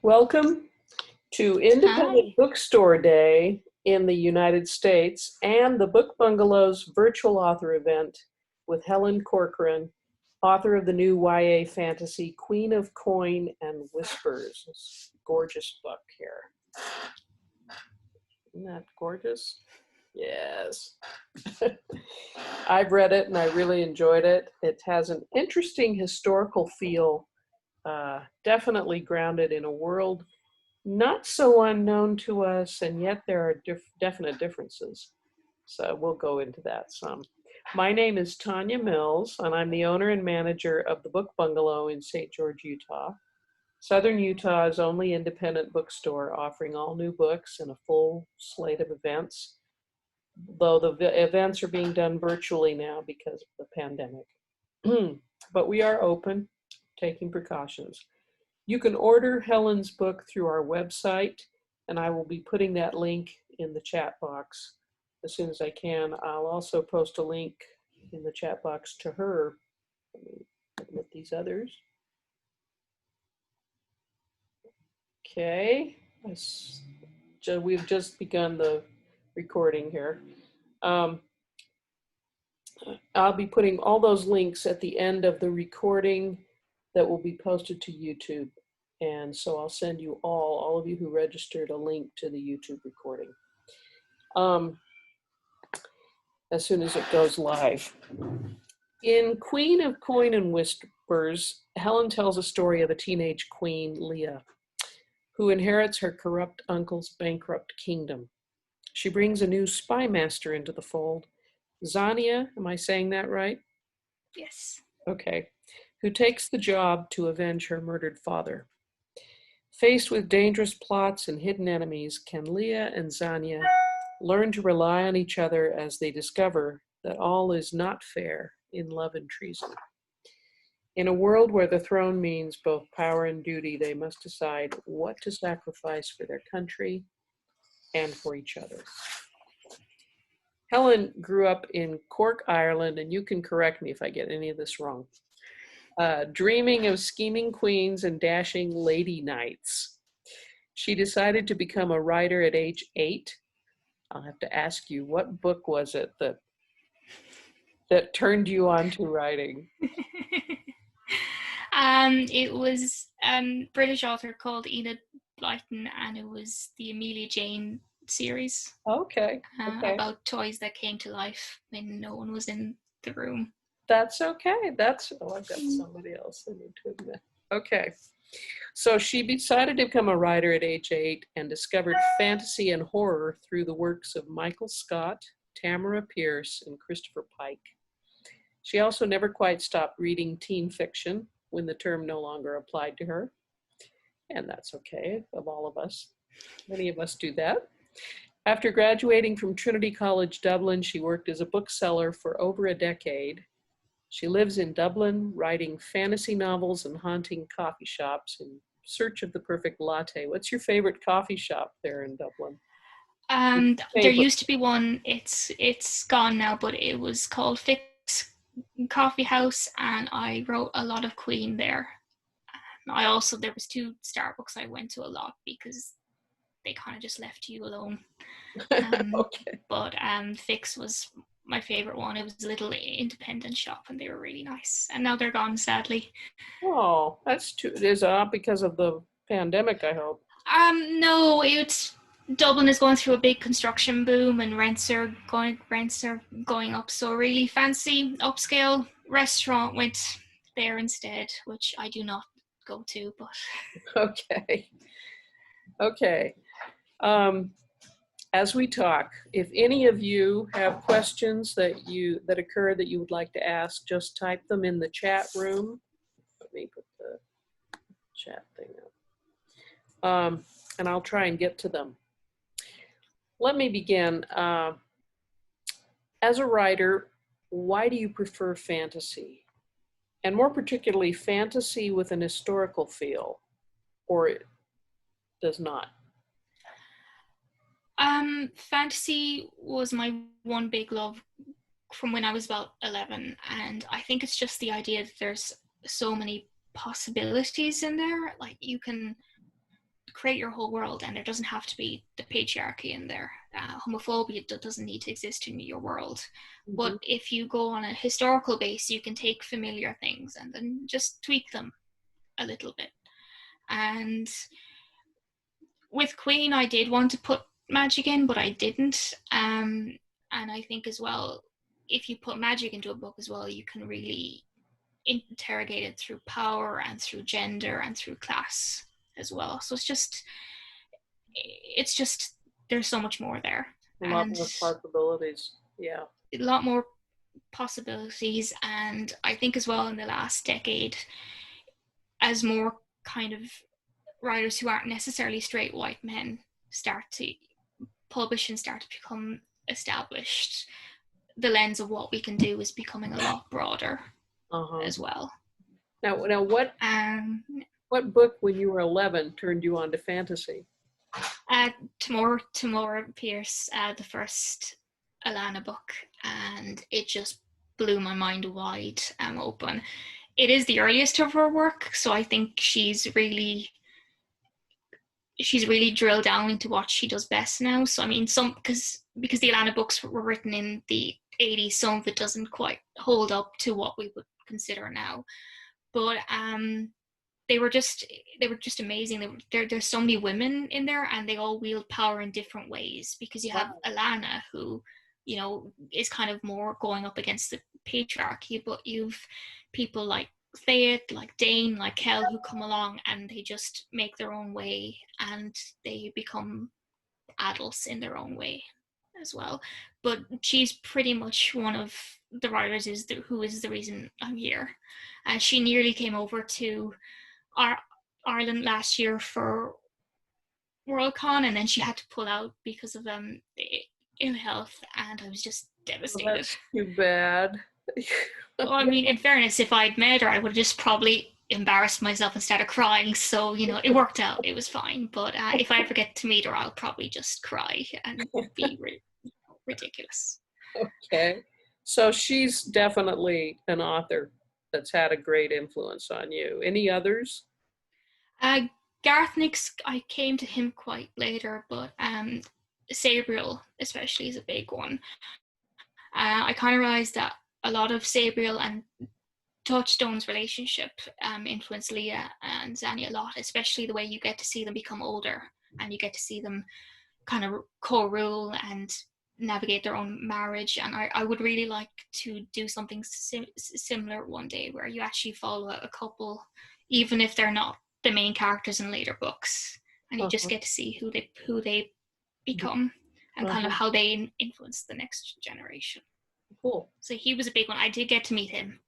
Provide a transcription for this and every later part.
Welcome to Independent Hi. Bookstore Day in the United States and the Book Bungalow's virtual author event with Helen Corcoran, author of the new YA fantasy Queen of Coin and Whispers. This gorgeous book here. Isn't that gorgeous? Yes. I've read it and I really enjoyed it. It has an interesting historical feel, definitely grounded in a world not so unknown to us, and yet there are definite differences. So we'll go into that some. My name is Tanya Mills, and I'm the owner and manager of the Book Bungalow in St. George, Utah. Southern Utah's only independent bookstore offering all new books and a full slate of events, though the events are being done virtually now because of the pandemic. But we are open, taking precautions. You can order Helen's book through our website, and I will be putting that link in the chat box as soon as I can. I'll also post a link in the chat box to her. Let me admit these others. Okay, we've just begun the recording here. I'll be putting all those links at the end of the recording that will be posted to YouTube. And so I'll send you all of you who registered, a link to the YouTube recording as soon as it goes live. In Queen of Coin and Whispers, Helen tells a story of a teenage queen, Leah, who inherits her corrupt uncle's bankrupt kingdom. She brings a new spymaster into the fold, Zania, am I saying that right? Yes. Okay, who takes the job to avenge her murdered father. Faced with dangerous plots and hidden enemies, can Leah and Zania learn to rely on each other as they discover that all is not fair in love and treason? In a world where the throne means both power and duty, they must decide what to sacrifice for their country and for each other. Helen grew up in Cork, Ireland, and you can correct me if I get any of this wrong. Dreaming of scheming queens and dashing lady knights. She decided to become a writer at age 8. I'll have to ask you, what book was it that turned you on to writing? It was a British author called Enid Blyton, and it was the Amelia Jane series. Okay. About toys that came to life when no one was in the room. That's okay. I've got somebody else I need to admit. Okay. So she decided to become a writer at age 8 and discovered fantasy and horror through the works of Michael Scott, Tamara Pierce, and Christopher Pike. She also never quite stopped reading teen fiction when the term no longer applied to her. And that's okay, of all of us. Many of us do that. After graduating from Trinity College Dublin, she worked as a bookseller for over a decade. She lives in Dublin, writing fantasy novels and haunting coffee shops in search of the perfect latte. What's your favorite coffee shop there in Dublin? There used to be one. It's gone now, but it was called Fix Coffee House, and I wrote a lot of Queen there. There was 2 Starbucks I went to a lot because they kind of just left you alone. Okay. But Fix was my favorite one. It was a little independent shop, and they were really nice. And now they're gone, sadly. Oh, that's too. Is it because of the pandemic? I hope. No, Dublin is going through a big construction boom, and rents are going up. So a really fancy upscale restaurant went there instead, which I do not go to. But okay. As we talk, if any of you have questions that occur that you would like to ask, just type them in the chat room. Let me put the chat thing up. And I'll try and get to them. Let me begin. As a writer, why do you prefer fantasy? And more particularly, fantasy with an historical feel, or it does not? Fantasy was my one big love from when I was about 11, and I think it's just the idea that there's so many possibilities in there. Like you can create your whole world, and there doesn't have to be the patriarchy in there. Homophobia doesn't need to exist in your world. But if you go on a historical base, you can take familiar things and then just tweak them a little bit. And with Queen, I did want to put magic in, but I didn't. And I think as well, if you put magic into a book as well, you can really interrogate it through power and through gender and through class as well. So it's just there's so much more there. A lot more possibilities. Yeah. A lot more possibilities. And I think as well in the last decade, as more kind of writers who aren't necessarily straight white men start to publish and start to become established, the lens of what we can do is becoming a lot broader as well. Now what book when you were 11 turned you on to fantasy? Tamora Pierce, the first Alana book, and it just blew my mind wide open. It is the earliest of her work, so I think she's really drilled down into what she does best now. So I mean, because the Alana books were written in the 80s, some of it doesn't quite hold up to what we would consider now. But they were just amazing. There's so many women in there, and they all wield power in different ways, because you have Alana, who, you know, is kind of more going up against the patriarchy, but you've people like Fayette, like Dane, like Kel, who come along and they just make their own way, and they become adults in their own way as well. But she's pretty much one of the writers who is the reason I'm here. She nearly came over to Ireland last year for Worldcon, and then she had to pull out because of ill health, and I was just devastated. Oh, that's too bad. Well, I mean, in fairness, if I'd met her, I would have just probably embarrassed myself and started crying. So, you know, it worked out. It was fine. But if I ever get to meet her, I'll probably just cry and be ridiculous. Okay. So she's definitely an author that's had a great influence on you. Any others? Garth Nix, I came to him quite later, but Sabriel especially is a big one. I kind of realized that a lot of Sabriel and Touchstone's relationship influenced Leah and Zanny a lot, especially the way you get to see them become older and you get to see them kind of co-rule and navigate their own marriage. And I would really like to do something similar one day, where you actually follow a couple, even if they're not the main characters in later books, and you just get to see who they become and kind of how they influence the next generation. Cool. So he was a big one. I did get to meet him.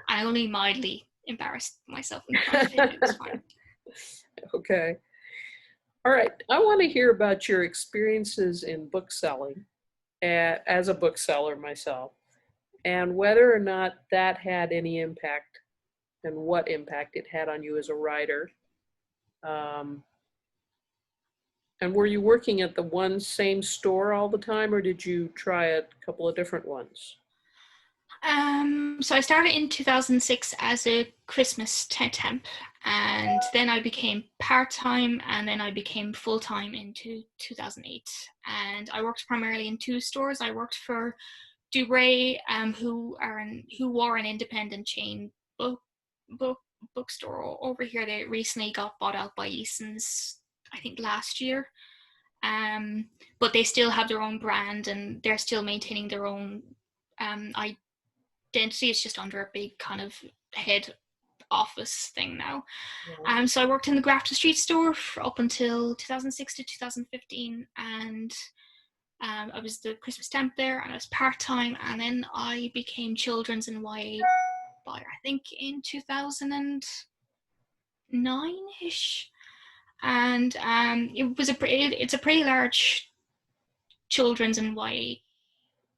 I only mildly embarrassed myself in front of him. It was fine. Okay. All right. I want to hear about your experiences in bookselling as a bookseller myself, and whether or not that had any impact, and what impact it had on you as a writer. And were you working at the same store all the time, or did you try a couple of different ones? So I started in 2006 as a Christmas temp, and then I became part-time, and then I became full-time in 2008. And I worked primarily in two stores. I worked for Dubray, who were an independent chain bookstore over here. They recently got bought out by Eason's, I think last year. But they still have their own brand, and they're still maintaining their own identity. It's just under a big kind of head office thing now. Yeah. So I worked in the Grafton Street store up until 2006 to 2015, and I was the Christmas temp there, and I was part-time, and then I became children's and YA buyer, I think in 2009-ish. And it's a pretty large children's and YA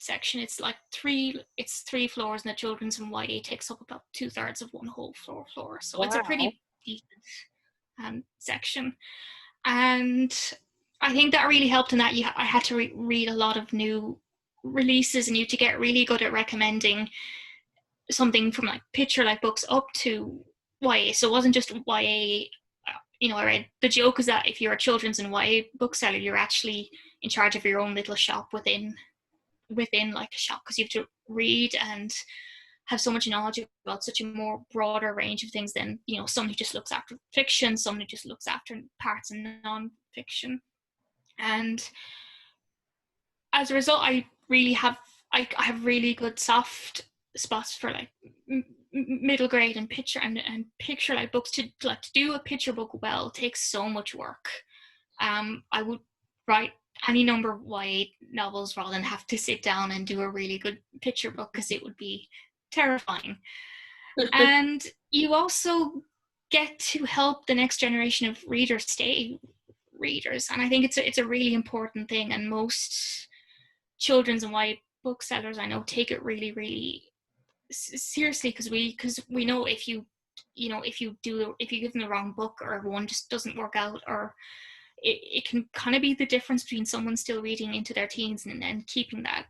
section. It's like three floors, and the children's and YA takes up about 2/3 of one whole floor. So It's a pretty decent section. And I think that really helped in that I had to read a lot of new releases, and you had to get really good at recommending something from like picture like books up to YA. So it wasn't just YA. I read, the joke is that if you're a children's and YA bookseller, you're actually in charge of your own little shop within like a shop, because you have to read and have so much knowledge about such a more broader range of things than someone who just looks after fiction, someone who just looks after parts of non-fiction. And as a result, I have really good soft spots for like middle grade and picture like books. To do a picture book well takes so much work. I would write any number of YA novels rather than have to sit down and do a really good picture book, because it would be terrifying. And you also get to help the next generation of readers stay readers, and I think it's a really important thing. And most children's and YA booksellers I know take it really, really seriously, because we know if you give them the wrong book, or one just doesn't work out, or it can kind of be the difference between someone still reading into their teens and keeping that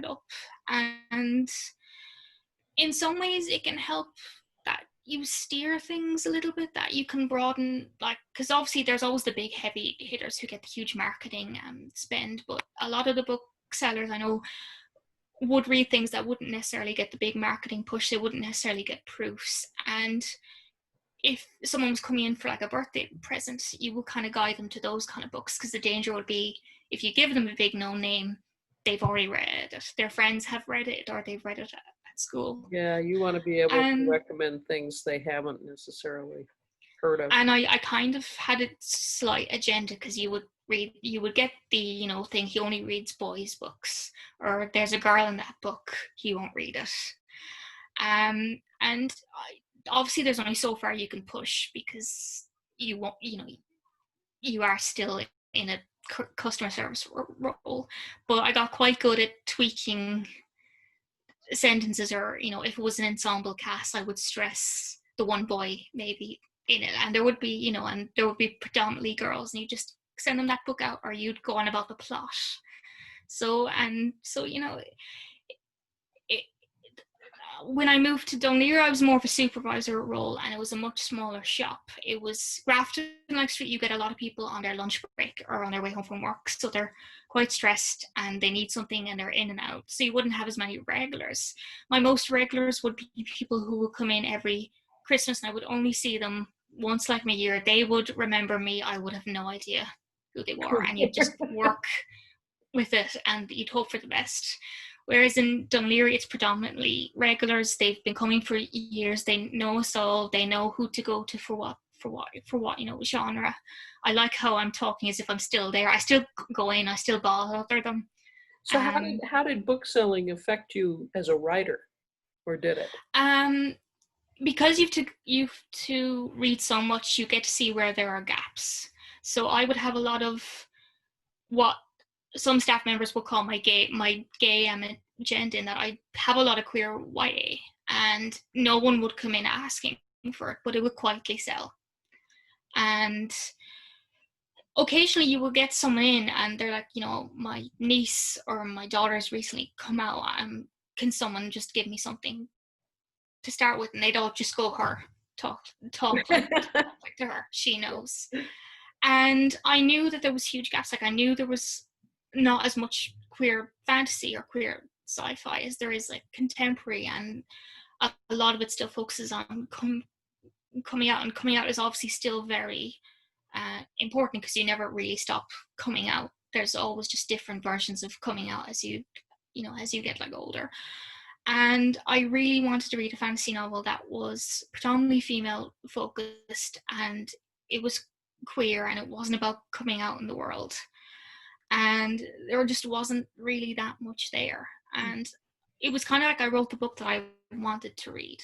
up. And in some ways it can help that you steer things a little bit, that you can broaden, like, because obviously there's always the big heavy hitters who get the huge marketing spend, but a lot of the booksellers I know would read things that wouldn't necessarily get the big marketing push. They wouldn't necessarily get proofs. And if someone was coming in for like a birthday present, you would kind of guide them to those kind of books, because the danger would be if you give them a big known name, they've already read it, their friends have read it, or they've read it at school. Yeah, you want to be able to recommend things they haven't necessarily heard of. And I kind of had a slight agenda, because you would get the thing, he only reads boys books, or there's a girl in that book, he won't read it. And obviously there's only so far you can push, because you won't, you are still in a customer service role. But I got quite good at tweaking sentences, or if it was an ensemble cast, I would stress the one boy maybe in it, and there would be and there would be predominantly girls, and you just send them that book out, or you'd go on about the plot. So when I moved to Dunleer, I was more of a supervisor role, and it was a much smaller shop. It was Grafton like Street. You get a lot of people on their lunch break or on their way home from work, so they're quite stressed and they need something, and they're in and out. So you wouldn't have as many regulars. My most regulars would be people who would come in every Christmas, and I would only see them once like a year. They would remember me. I would have no idea who they were, and you'd just work with it, and you'd hope for the best. Whereas in Dunleary, it's predominantly regulars. They've been coming for years. They know us all. They know who to go to for what genre. I like how I'm talking as if I'm still there. I still go in. I still bother them. So how did bookselling affect you as a writer, or did it? Because you've to read so much, you get to see where there are gaps. So I would have a lot of what some staff members will call my gay agenda, in that I have a lot of queer YA, and no one would come in asking for it, but it would quietly sell. And occasionally you will get someone in and they're like, my niece or my daughter's recently come out, can someone just give me something to start with? And they'd all just go, her, talk like to her, she knows. And I knew that there was huge gaps. Like, I knew there was not as much queer fantasy or queer sci-fi as there is like contemporary, and a lot of it still focuses on coming out, and coming out is obviously still very important, because you never really stop coming out. There's always just different versions of coming out as you get like older. And I really wanted to read a fantasy novel that was predominantly female focused, and it was queer, and it wasn't about coming out in the world. And there just wasn't really that much there. And it was kind of like I wrote the book that I wanted to read.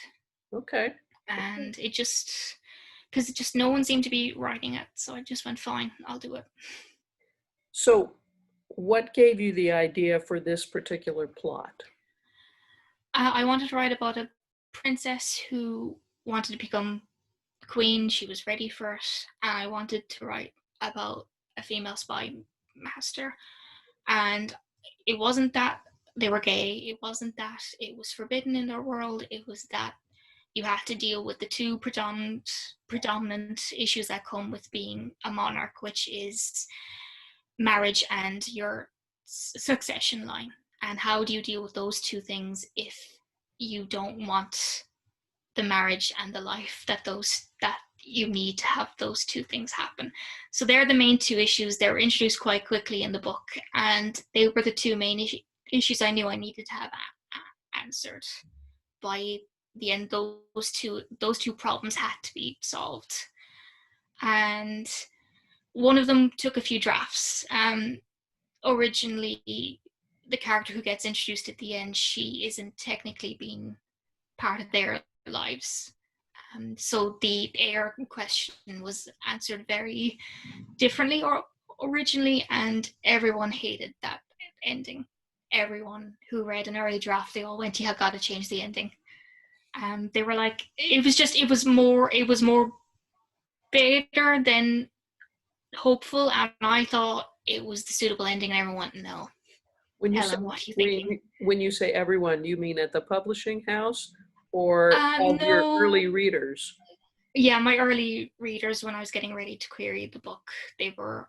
Okay. And it just, because just no one seemed to be writing it, so I just went, fine, I'll do it. So what gave you the idea for this particular plot? I wanted to write about a princess who wanted to become queen. She was ready for it. And I wanted to write about a female spy master. And it wasn't that they were gay. It wasn't that it was forbidden in their world. It was that you have to deal with the two predominant issues that come with being a monarch, which is marriage and your succession line. And how do you deal with those two things if you don't want the marriage and the life that you need to have those two things happen? So they're the main two issues. They were introduced quite quickly in the book, and they were the two main issues I knew I needed to have answered. By the end, those two problems had to be solved, and one of them took a few drafts. Originally, the character who gets introduced at the end, she isn't technically being part of their lives. So the heir question was answered very differently or originally, and everyone hated that ending. Everyone who read an early draft, they all went, "Yeah, got to change the ending." They were like, it was more bitter than hopeful, and I thought it was the suitable ending, and everyone went, "No." When you Helen, say, what are you thinking? when you say everyone, you mean at the publishing house or of your No. early readers? Yeah, my early readers, when I was getting ready to query the book, they were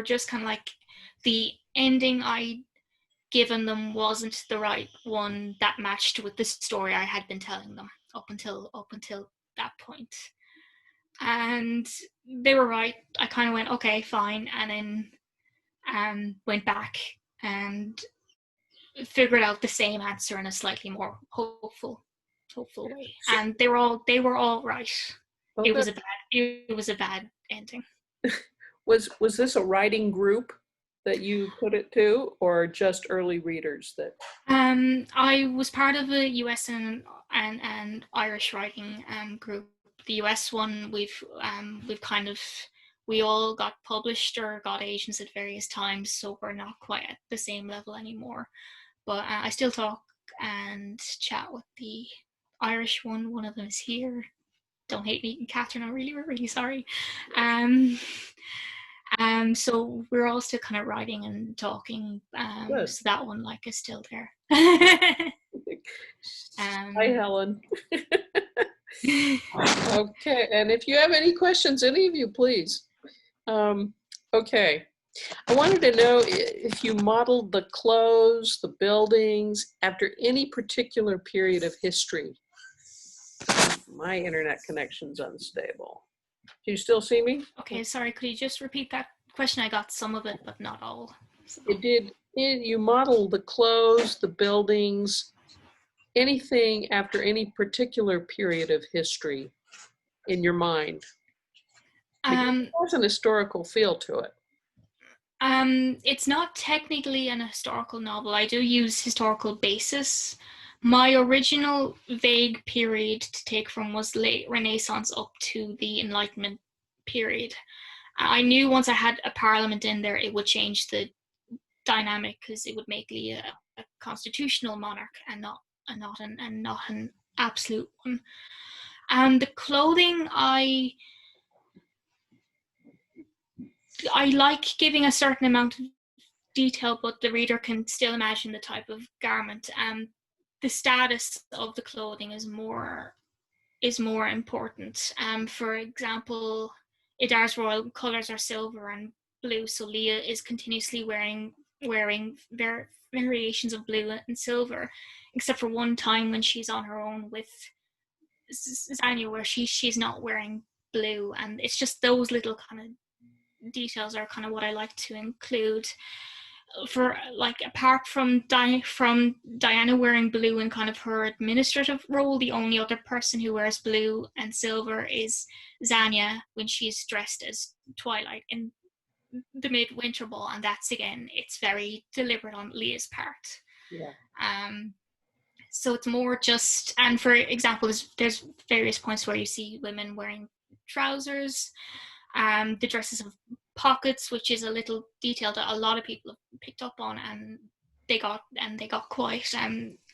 just kind of like, the ending I given them wasn't the right one that matched with the story I had been telling them up until that point. And they were right. I kind of went, okay, fine, and then went back and figured out the same answer in a slightly more hopeful way. And they were all right. Okay. It was a bad ending. Was this a writing group that you put it to, or just early readers that? I was part of a US and Irish writing group. The US one, we all got published or got agents at various times, so we're not quite at the same level anymore. But I still talk and chat with the Irish one. One of them is here. Don't hate me, Catherine. I'm really sorry. So we're all still kind of writing and talking. So that one, like, is still there. Hi, Helen. Okay, and if you have any questions, any of you, please. Okay, I wanted to know if you modeled the clothes, the buildings, after any particular period of history. My internet connection's unstable. Do you still see me? Okay, sorry, could you just repeat that question? I got some of it, but not all. So. You model the clothes, the buildings, anything after any particular period of history in your mind? It has an historical feel to it. It's not technically an historical novel. I do use historical basis. My original vague period to take from was late Renaissance up to the Enlightenment period. I knew once I had a parliament in there, it would change the dynamic, because it would make Leah a constitutional monarch and not an absolute one. The clothing, I like giving a certain amount of detail, but the reader can still imagine the type of garment. The status of the clothing is more important. For example, Idar's royal colors are silver and blue, so Leah is continuously wearing variations of blue and silver, except for one time when she's on her own with Zanya, where she's not wearing blue, and it's just those little kind of details are kind of what I like to include. For, like, apart from Diana wearing blue in kind of her administrative role, the only other person who wears blue and silver is Zanya when she's dressed as Twilight in the Midwinter Ball, and that's, again, it's very deliberate on Leah's part. Yeah. So it's more just, and for example, there's various points where you see women wearing trousers. The dresses have pockets, which is a little detail that a lot of people have picked up on, and they got quite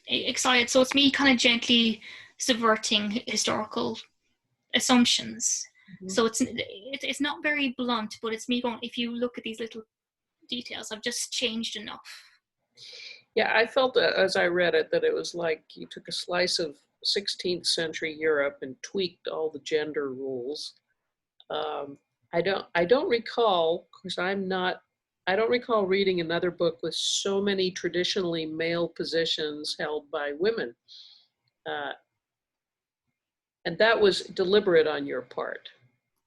excited. So it's me kind of gently subverting historical assumptions. Mm-hmm. So it's not very blunt, but it's me going, if you look at these little details, I've just changed enough. Yeah, I felt that as I read it, that it was like you took a slice of 16th century Europe and tweaked all the gender rules. I don't recall, because I don't recall reading another book with so many traditionally male positions held by women. Uh, and that was deliberate on your part,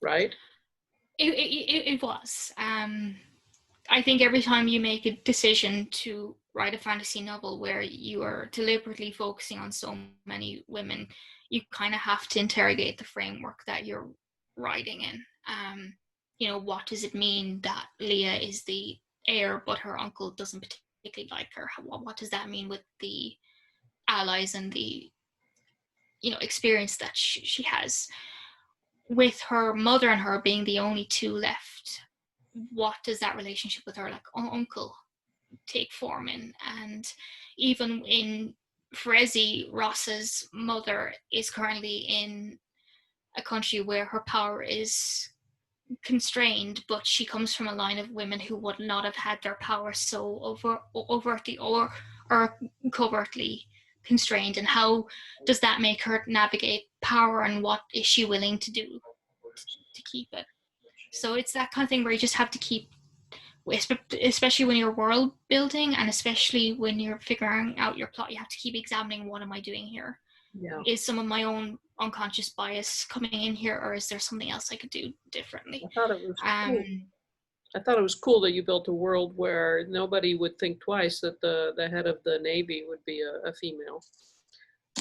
right? It was. I think every time you make a decision to write a fantasy novel where you are deliberately focusing on so many women, you kind of have to interrogate the framework that you're writing in. What does it mean that Leah is the heir, but her uncle doesn't particularly like her? What does that mean with the allies and the experience that she has with her mother and her being the only two left? What does that relationship with her uncle take form in? And even in Frezi, Ross's mother is currently in a country where her power is constrained, but she comes from a line of women who would not have had their power so overtly or covertly constrained. And how does that make her navigate power, and what is she willing to do to keep it? So it's that kind of thing where you just have to keep, especially when you're world building and especially when you're figuring out your plot, you have to keep examining, what am I doing here? Yeah. Is some of my own unconscious bias coming in here, or is there something else I could do differently? I thought it was cool. I thought it was cool that you built a world where nobody would think twice that the head of the Navy would be a female,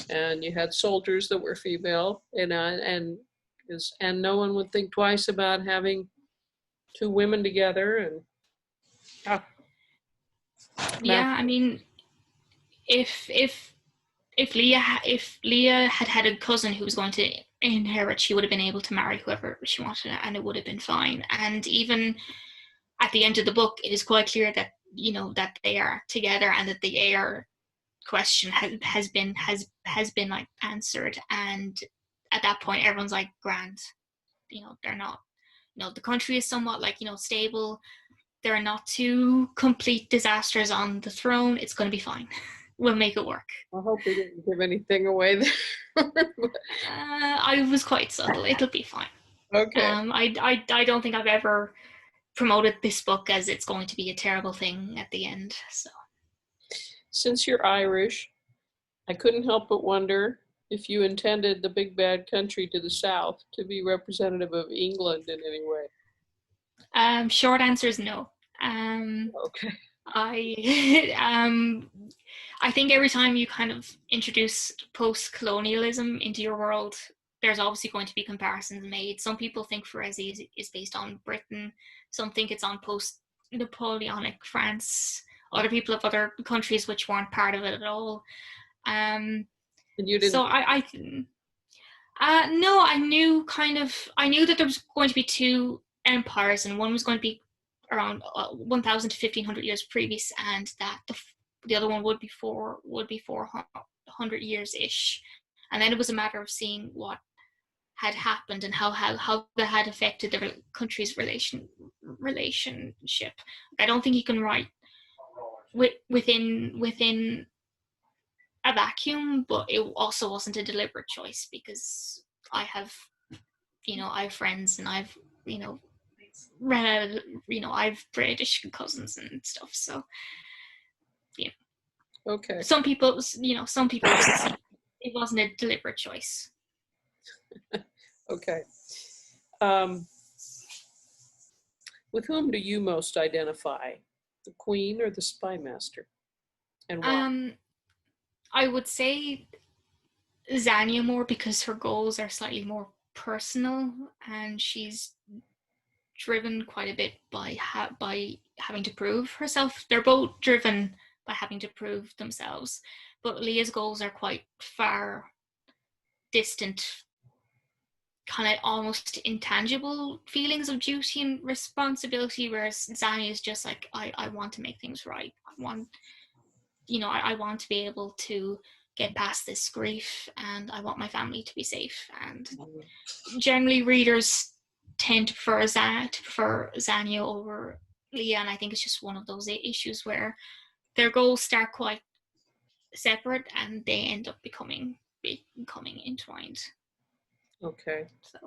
and you had soldiers that were female, and no one would think twice about having two women together. And yeah, I mean, if Leah had had a cousin who was going to inherit, she would have been able to marry whoever she wanted, and it would have been fine. And even at the end of the book, it is quite clear that that they are together, and that the heir question has been like answered. And at that point, everyone's like, grand. They're not. The country is somewhat like stable. There are not two complete disasters on the throne. It's going to be fine. We'll make it work. I hope we didn't give anything away there. I was quite subtle. It'll be fine. Okay. I don't think I've ever promoted this book as it's going to be a terrible thing at the end. So, since you're Irish, I couldn't help but wonder if you intended the big bad country to the south to be representative of England in any way. Short answer is no. Okay. I think every time you kind of introduce post-colonialism into your world, there's obviously going to be comparisons made. Some people think Ferezi is based on Britain. Some think it's on post-Napoleonic France. Other people have other countries which weren't part of it at all. And you didn't. So no, I knew that there was going to be two empires, and one was going to be around 1,000 to 1,500 years previous, and that the other one would be 400 years ish. And then it was a matter of seeing what had happened and how that had affected the country's relationship. I don't think you can write within a vacuum, but it also wasn't a deliberate choice, because I have friends, and I've I've British cousins and stuff. So yeah. Okay. Some people would see it wasn't a deliberate choice. Okay. With whom do you most identify, the Queen or the Spymaster, and why? I would say Zanya more, because her goals are slightly more personal, and she's driven quite a bit by having to prove herself. They're both driven by having to prove themselves, but Leah's goals are quite far distant, kind of almost intangible feelings of duty and responsibility, whereas Zanya is just like, I want to make things right. I want to be able to get past this grief, and I want my family to be safe. And generally readers tend to prefer Zanya over Leah, and I think it's just one of those issues where their goals start quite separate, and they end up becoming end. Okay. So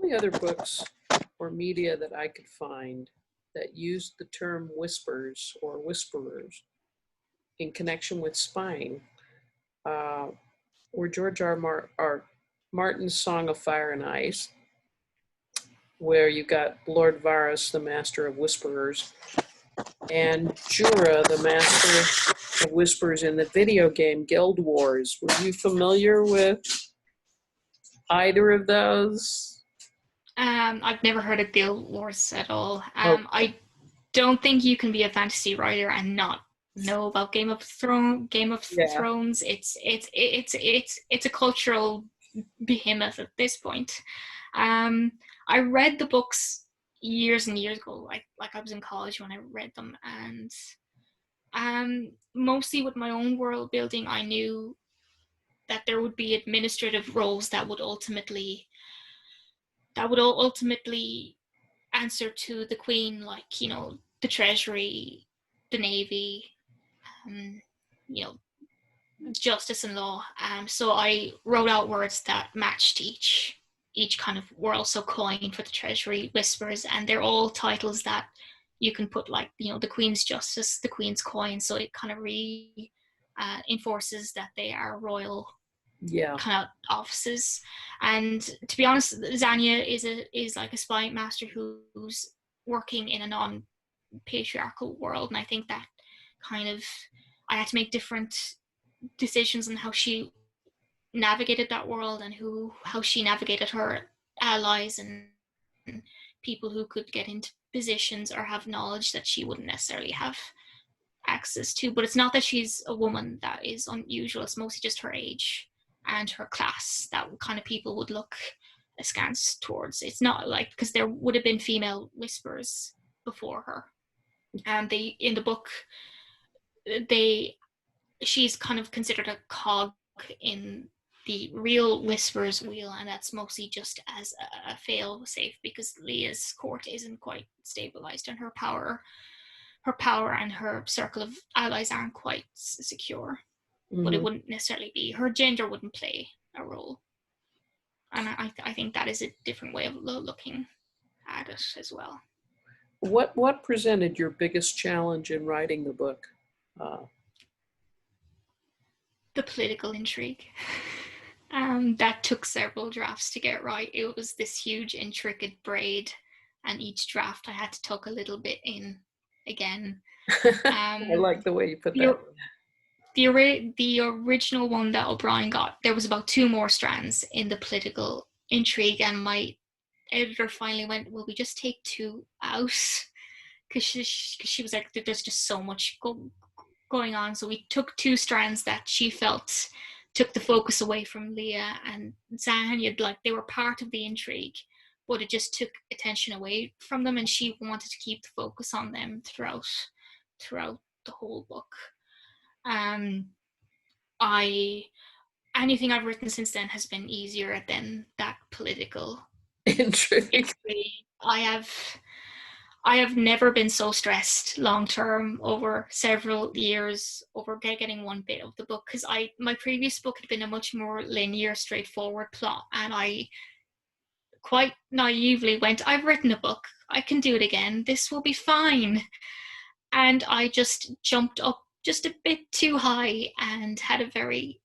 Only other books or media that I could find that used the term whispers or whisperers in connection with spying were George R. Martin's Song of Fire and Ice, where you got Lord Varys, the master of whisperers, and Jura, the master of whispers in the video game Guild Wars. Were you familiar with either of those? I've never heard of Guild Wars at all. Okay. I don't think you can be a fantasy writer and not know about Game of Yeah. Thrones. It's a cultural behemoth at this point. I read the books years and years ago, like I was in college when I read them, and mostly with my own world building, I knew that there would be administrative roles that would ultimately answer to the queen, like, you know, the treasury, the navy, you know, justice and law. So I wrote out words that matched each kind of world. So coin for the treasury, whispers, and they're all titles that you can put, like, you know, the queen's justice, the queen's coin. So it kind of enforces that they are royal Yeah. kind of offices. And to be honest, Zanya is like a spy master who's working in a non-patriarchal world, and I think that kind of, I had to make different decisions on how she navigated that world and how she navigated her allies and people who could get into positions or have knowledge that she wouldn't necessarily have access to. But it's not that she's a woman that is unusual, it's mostly just her age and her class that kind of people would look askance towards. It's not like, because there would have been female whisperers before her, and they, in the book, she's kind of considered a cog in the real whisperers wheel, and that's mostly just as a fail safe because Leah's court isn't quite stabilized, and her power and her circle of allies aren't quite secure. But it wouldn't necessarily be, her gender wouldn't play a role. And I think that is a different way of looking at it as well. What presented your biggest challenge in writing the book? The political intrigue. That took several drafts to get right. It was this huge, intricate braid, and each draft I had to tuck a little bit in again. I like the way you put that. The original one that O'Brien got, there was about 2 more strands in the political intrigue, and my editor finally went, "Will we just take 2 out?" Because she was like, "There's just so much going on." So we took 2 strands that she felt took the focus away from Leah and Zanya. Like, they were part of the intrigue, but it just took attention away from them, and she wanted to keep the focus on them throughout the whole book. Anything I've written since then has been easier than that political intrigue. I have never been so stressed long term over several years over getting one bit of the book, because my previous book had been a much more linear, straightforward plot, and I quite naively went, "I've written a book, I can do it again, this will be fine." And I just jumped up just a bit too high and had a very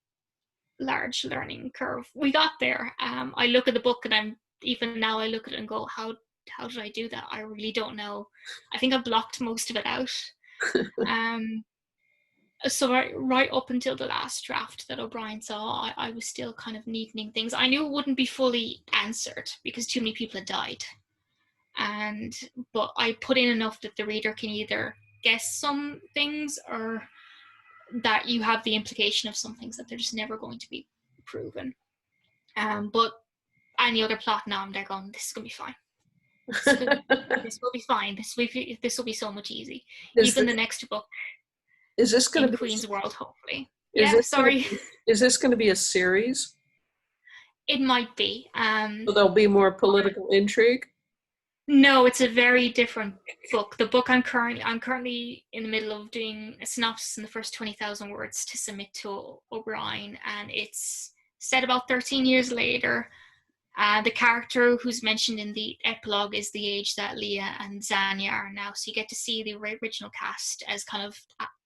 large learning curve. We got there. I look at the book, and even now I look at it and go, how did I do that? I really don't know. I think I blocked most of it out. So right up until the last draft that O'Brien saw, I was still kind of neatening things. I knew it wouldn't be fully answered because too many people had died. But I put in enough that the reader can either guess some things, or that you have the implication of some things that they're just never going to be proven. But any other plot now, I'm there going, "This is going to be fine. This will be fine. This will be so much easy." Even the next book, is this going to be Queen's World, hopefully. Is this going to be a series? It might be. So there'll be more political intrigue? No, it's a very different book. The book I'm currently in the middle of doing a synopsis in the first 20,000 words to submit to O'Brien, and it's set about 13 years later. The character who's mentioned in the epilogue is the age that Leah and Zanya are now. So you get to see the original cast as kind of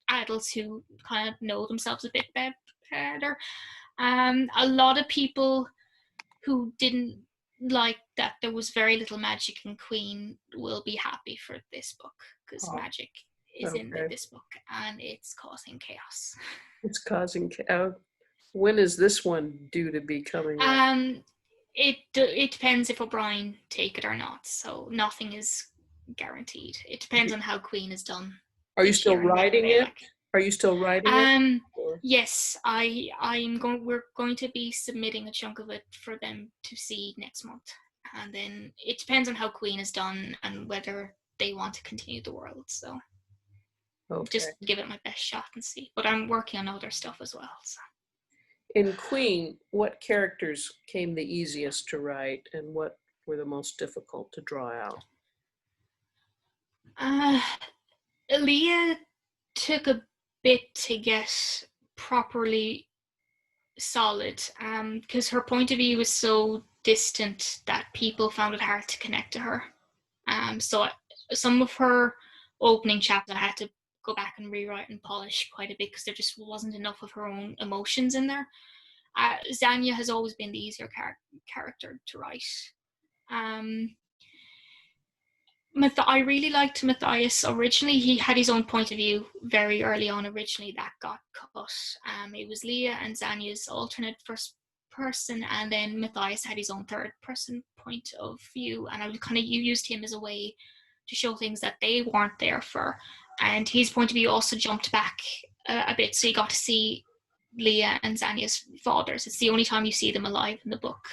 adults who kind of know themselves a bit better. A lot of people who didn't like that there was very little magic in Queen will be happy for this book, because magic is in this book and it's causing chaos. It's causing chaos. When is this one due to be coming out? It depends if O'Brien take it or not, so nothing is guaranteed. It depends on how Queen is done. Are you still writing it? Are you still writing it? Yes, we're going to be submitting a chunk of it for them to see next month, and then it depends on how Queen is done and whether they want to continue the world. So just give it my best shot and see. But I'm working on other stuff as well. So. In Queen, what characters came the easiest to write and what were the most difficult to draw out? Leah took a bit to get properly solid, because her point of view was so distant that people found it hard to connect to her. So some of her opening chapters I had to go back and rewrite and polish quite a bit because there just wasn't enough of her own emotions in there. Zanya has always been the easier character to write. I really liked Matthias originally. He had his own point of view very early on originally that got cut. It was Leah and Zanya's alternate first person, and then Matthias had his own third person point of view, and I kind of used him as a way to show things that they weren't there for. And his point of view also jumped back a bit, so you got to see Leah and Zanya's fathers. It's the only time you see them alive in the book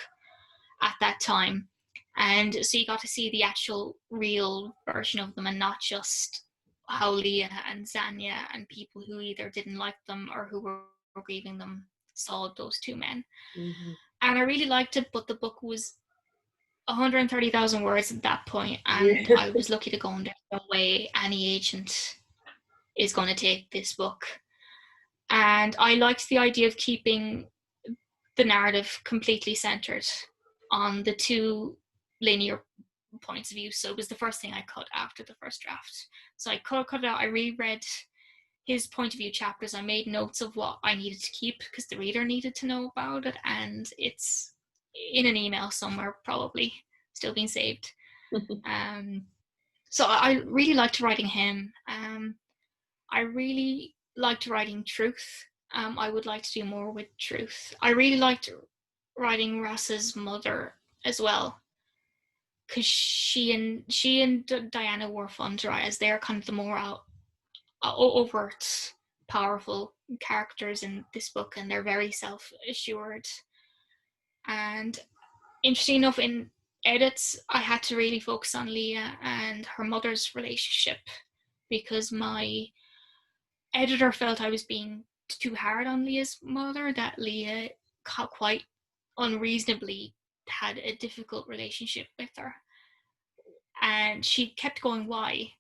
at that time. And so you got to see the actual real version of them and not just how Leah and Zanya and people who either didn't like them or who were grieving them saw those two men. Mm-hmm. And I really liked it, but the book was 130,000 words at that point, and I was lucky to go on. There's no way any agent is going to take this book. And I liked the idea of keeping the narrative completely centered on the two linear points of view. So it was the first thing I cut after the first draft. So I cut it out. I reread his point of view chapters. I made notes of what I needed to keep because the reader needed to know about it, and it's in an email somewhere, probably still being saved. So I really liked writing him. I really liked writing Truth. I would like to do more with Truth. I really liked writing Russ's mother as well, because she and Diana were fun to write, as they're kind of the more overt, powerful characters in this book, and they're very self-assured. And interesting enough, in edits, I had to really focus on Leah and her mother's relationship, because my editor felt I was being too hard on Leah's mother, that Leah quite unreasonably had a difficult relationship with her. And she kept going, why?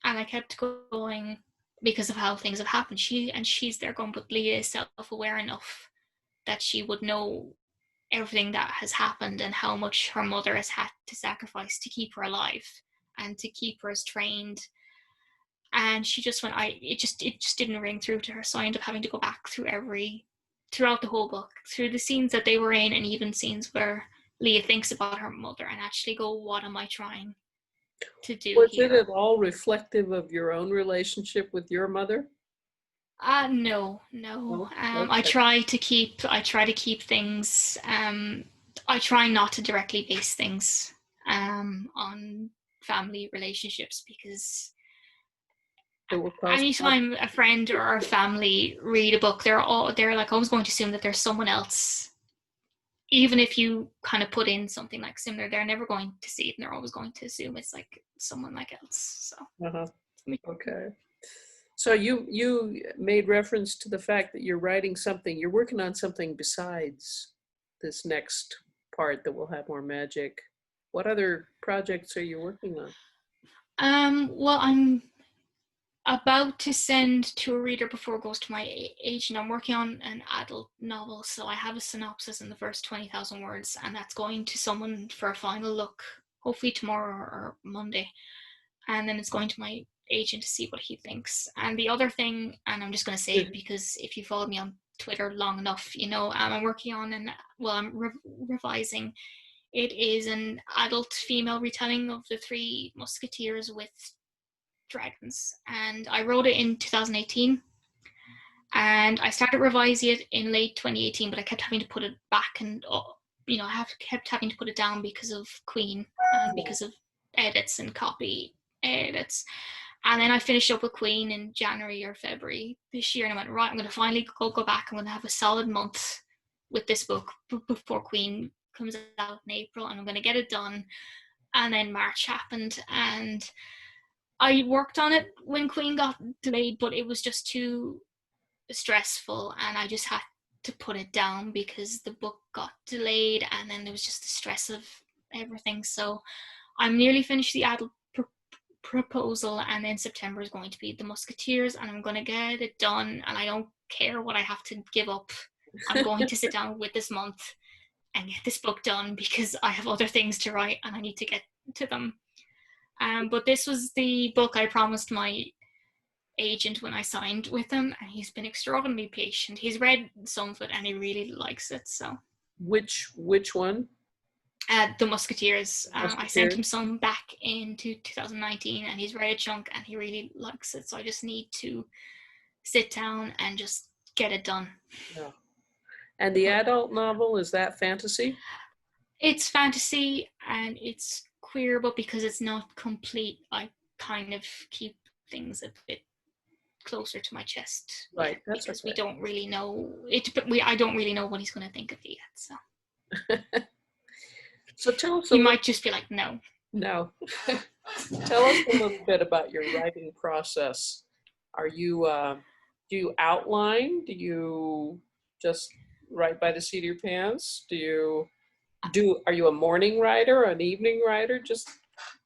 And I kept going, because of how things have happened. She's there going, but Leah is self-aware enough that she would know everything that has happened and how much her mother has had to sacrifice to keep her alive and to keep her as trained. And she just went, it just didn't ring through to her. So I ended up having to go back throughout the whole book, through the scenes that they were in, and even scenes where Leah thinks about her mother, and actually go, what am I trying to do here? Was it at all reflective of your own relationship with your mother? No. Okay. I try to keep things, I try not to directly base things on family relationships, because anytime a friend or a family read a book, they're like always going to assume that there's someone else. Even if you kind of put in something like similar, they're never going to see it, and they're always going to assume it's like someone like else. So okay. So you made reference to the fact that you're working on something besides this next part that will have more magic. What other projects are you working on? Well, about to send to a reader before it goes to my agent. I'm working on an adult novel, so I have a synopsis in the first 20,000 words, and that's going to someone for a final look, hopefully tomorrow or Monday. And then it's going to my agent to see what he thinks. And the other thing, and I'm just going to say it because if you followed me on Twitter long enough, you know, I'm working on I'm revising. It is an adult female retelling of the Three Musketeers with dragons, and I wrote it in 2018, and I started revising it in late 2018, but I kept having to put it back, and you know, I kept having to put it down because of Queen and because of edits and copy edits. And then I finished up with Queen in January or February this year, and I went, right, I'm going to finally go back. I'm going to have a solid month with this book before Queen comes out in April, and I'm going to get it done. And then March happened, and I worked on it when Queen got delayed, but it was just too stressful, and I just had to put it down because the book got delayed, and then there was just the stress of everything. So I'm nearly finished the adult proposal, and then September is going to be the Musketeers, and I'm going to get it done, and I don't care what I have to give up. I'm going to sit down with this month and get this book done because I have other things to write and I need to get to them. But this was the book I promised my agent when I signed with him, and he's been extraordinarily patient. He's read some of it and he really likes it. So Which one? The Musketeers. I sent him some back in 2019, and he's read a chunk and he really likes it. So I just need to sit down and just get it done. Yeah. And the adult novel, is that fantasy? It's fantasy and it's queer, but because it's not complete, I kind of keep things a bit closer to my chest. Right, yet, that's because okay. we don't really know it. I don't really know what he's going to think of it yet. So, so tell us. He might just be like, no. No. Tell us a little bit about your writing process. Are you? Do you outline? Do you just write by the seat of your pants? Are you a morning writer, an evening writer? Just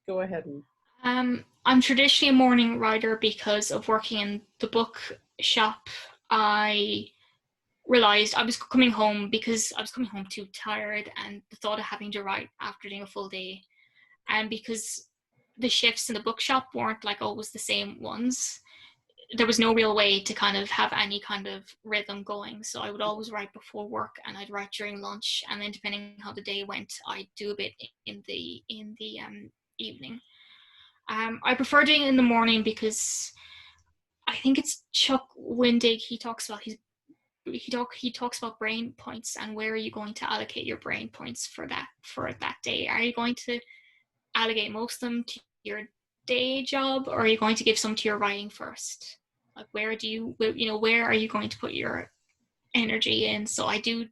go ahead and. I'm traditionally a morning writer because of working in the book shop. I realized I was coming home too tired, and the thought of having to write after doing a full day, and because the shifts in the bookshop weren't like always the same ones, there was no real way to kind of have any kind of rhythm going. So I would always write before work, and I'd write during lunch, and then depending how the day went, I'd do a bit in the evening. I prefer doing it in the morning because I think it's Chuck Wendig. He talks about brain points, and where are you going to allocate your brain points for that day? Are you going to allocate most of them to your day job, or are you going to give some to your writing first? Like, where are you going to put your energy in? So I do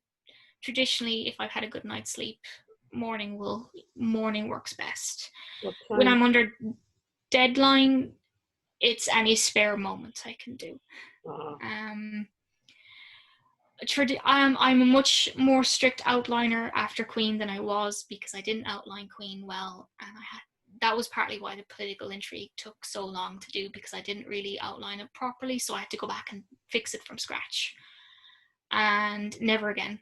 traditionally, if I've had a good night's sleep, morning works best. When I'm under deadline, it's any spare moment I can do. I'm a much more strict outliner after Queen than I was, because I didn't outline Queen well, and that was partly why the Political Intrigue took so long to do, because I didn't really outline it properly, so I had to go back and fix it from scratch, and never again.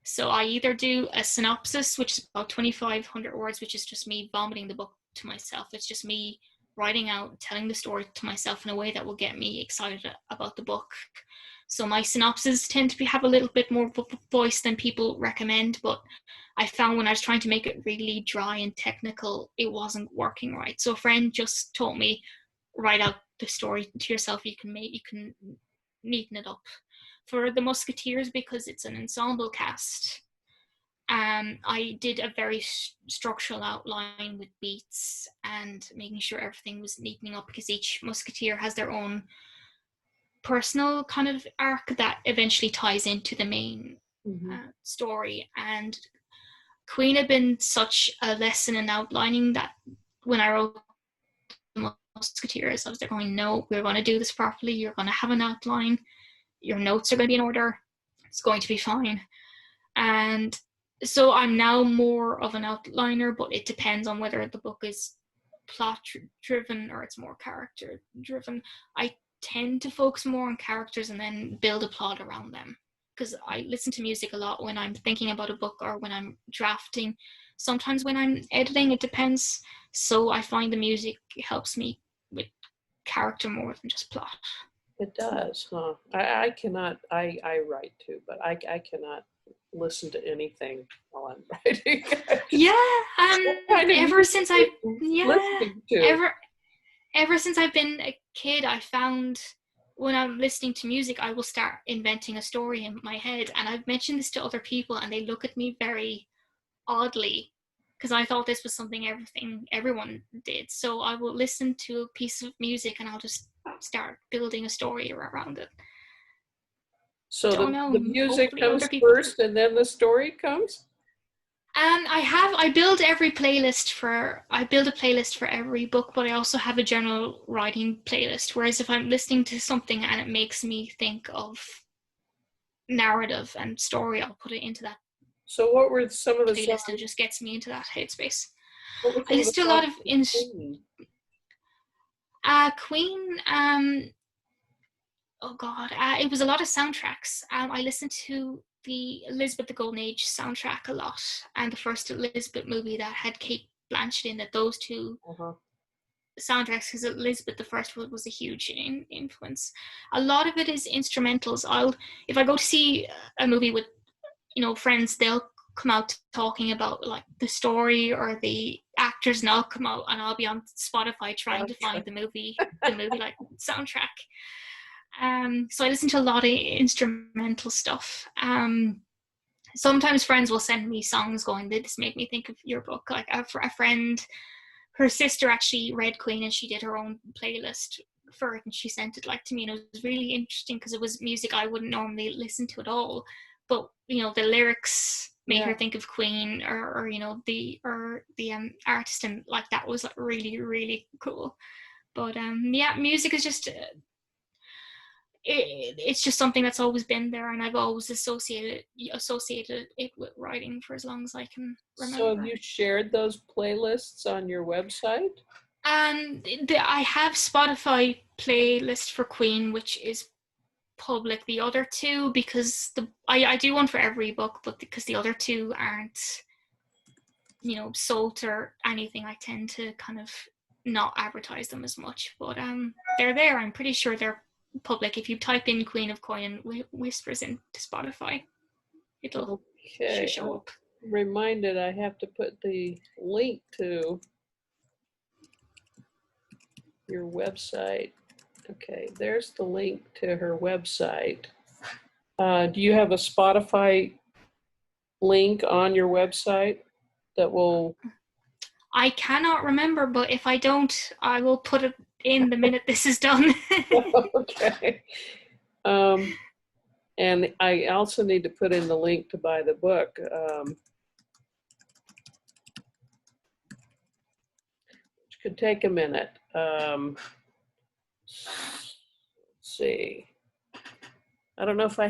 So I either do a synopsis, which is about 2,500 words, which is just me vomiting the book to myself. It's just me writing out, telling the story to myself in a way that will get me excited about the book. So my synopses tend to have a little bit more voice than people recommend, but I found when I was trying to make it really dry and technical, it wasn't working right. So a friend just told me, write out the story to yourself. You can neaten it up. For the Musketeers, because it's an ensemble cast, I did a very structural outline with beats and making sure everything was neatening up, because each Musketeer has their own personal kind of arc that eventually ties into the main story. And Queen had been such a lesson in outlining that when I wrote the Musketeers, I was there going, no, we're going to do this properly. You're going to have an outline. Your notes are going to be in order. It's going to be fine. And so I'm now more of an outliner, but it depends on whether the book is plot driven or it's more character driven. I tend to focus more on characters and then build a plot around them, because I listen to music a lot when I'm thinking about a book or when I'm drafting. Sometimes when I'm editing, it depends. So I find the music helps me with character more than just plot. It does, huh? I cannot, I write too, but I cannot listen to anything while I'm writing. Yeah, Kind of ever since I, listening to. ever since I've been a kid, I found when I'm listening to music, I will start inventing a story in my head. And I've mentioned this to other people and they look at me very oddly, because I thought this was something everyone did. So I will listen to a piece of music and I'll just start building a story around it. So Don't know, the music hopefully comes other people first and then the story comes? And I build a playlist for every book, but I also have a general writing playlist. Whereas if I'm listening to something and it makes me think of narrative and story, I'll put it into that So what were some of the songs? playlist and it just gets me into that headspace. What were I some of the listen to a lot songs of Queen? Queen. Oh God, it was a lot of soundtracks. I listened to the Elizabeth the Golden Age soundtrack a lot, and the first Elizabeth movie that had Kate Blanchett in it. Those two soundtracks, because Elizabeth the First was a huge influence. A lot of it is instrumentals. If I go to see a movie with friends, they'll come out talking about like the story or the actors, and I'll come out and I'll be on Spotify trying to find the movie like soundtrack. So I listen to a lot of instrumental stuff. Sometimes friends will send me songs going, this made me think of your book. Like a friend, her sister actually read Queen and she did her own playlist for it and she sent it like to me, and it was really interesting because it was music I wouldn't normally listen to at all, but the lyrics made her think of Queen or the artist, and like that was like really, really cool. But music is just it's just something that's always been there, and I've always associated it with writing for as long as I can remember. So have you shared those playlists on your website? I have Spotify playlist for Queen, which is public. The other two, because I do one for every book, but because the other two aren't sold or anything, I tend to kind of not advertise them as much. But they're there. I'm pretty sure they're public. If you type in Queen of Coin Whispers into Spotify, it'll show up. Reminded I have to put the link to your website. Okay, there's the link to her website. Do you have a Spotify link on your website that will? I cannot remember, but if I don't, I will put it in the minute this is done. Okay. And I also need to put in the link to buy the book. Which could take a minute. Let's see. I don't know if I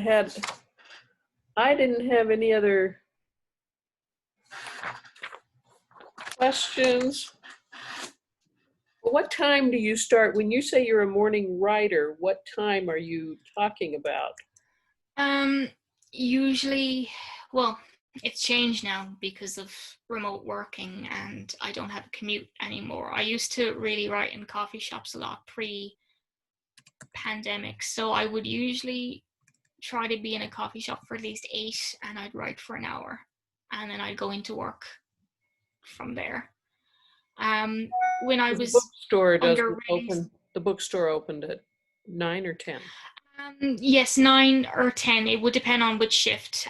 didn't have any other questions. What time do you start? When you say you're a morning writer, what time are you talking about? Usually, well, it's changed now because of remote working and I don't have a commute anymore. I used to really write in coffee shops a lot pre-pandemic, so I would usually try to be in a coffee shop for at least 8 and I'd write for an hour and then I'd go into work from there. When I was the bookstore opened at 9 or 10? Yes, 9 or 10. It would depend on which shift.